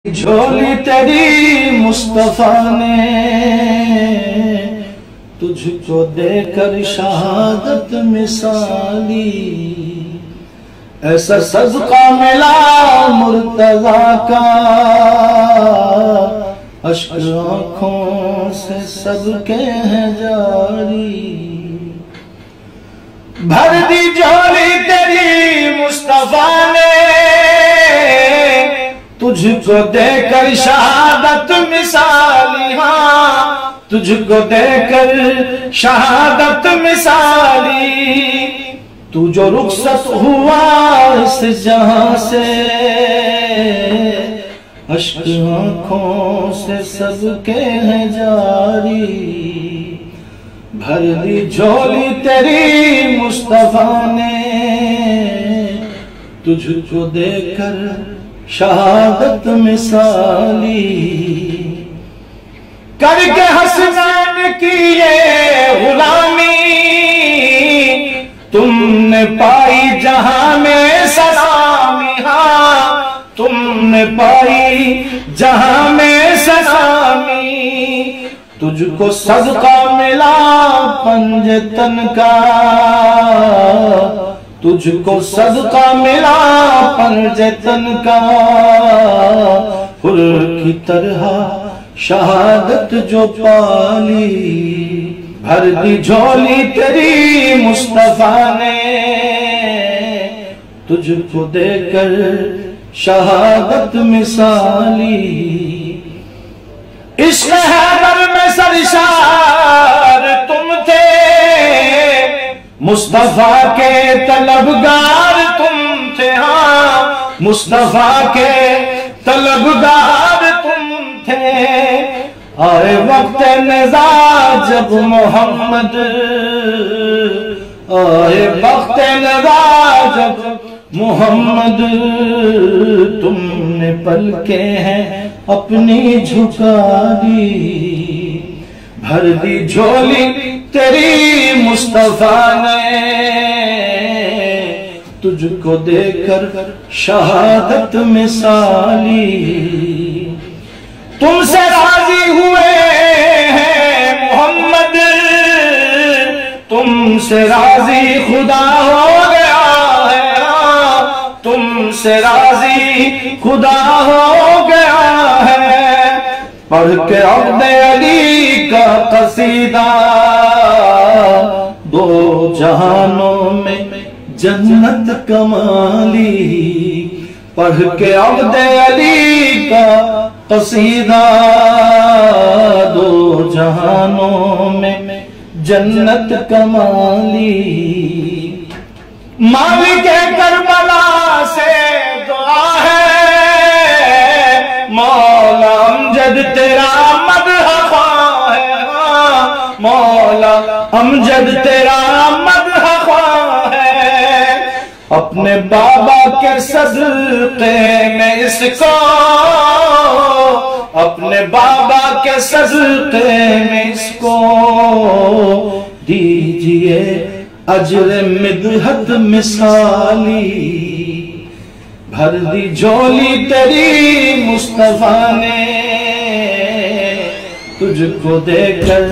झोली तेरी मुस्तफा ने तुझको देकर शहादत मिसाली, ऐसा सदका मिला मुर्तजा का, अश्क आँखों से सबके हैं जारी। भर दी झोली तेरी मुस्तफा ने तुझको देकर शहादत मिसाली, हाँ तुझको देकर शहादत मिसाली। तू जो रुखसत हुआ इस जहां से, अश्क आँखों से सबके हैं जारी। भर दी झोली तेरी मुस्तफा ने तुझको देकर शहादत मिसाली। करके हसनैन की ये गुलामी तुमने पाई जहां में सलामी, हाँ तुमने पाई जहां में सलामी। तुझको सदका मिला पंजतन का, तुझको सदका मिला पंजतन का। हुर की तरह शहादत जो पाली, भर दी झोली तेरी मुस्तफा ने तुझको देकर शहादत मिसाली। इश्क़ हैदर में सरशार तुम थे, मुस्तफा के तलबगार तुम थे, हाँ मुस्तफा के तलबगार तुम थे। आए वक्त नज़ा जब मोहम्मद, आए वक्त नज़ा जब मोहम्मद, तुमने पलके हैं अपनी झुका दी। भर दी झोली तेरी मुस्तफा ने तुझको देकर शहादत मिसाली। तुमसे राजी हुए हैं मोहम्मद, तुमसे राजी खुदा हो गया है, तुमसे राजी खुदा हो गया है। पढ़ के अब्द अली का कसीदा, दो जहानों में जन्नत कमाली। पढ़ के अब्द अली का कसीदा, दो जहानों में जन्नत कमाली। मालिक करबला से दुआ है, मौला अमजद तेरा मदह है, मौला अमजद तेरा मदह है। अपने बाबा के सदक़े में इसको, अपने बाबा के सदक़े में इसको दीजिए अजर मिदहत मिसाली। भर दी झोली तेरी मुस्तफा ने तुझको देकर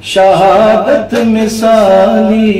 शहादत मिसाली।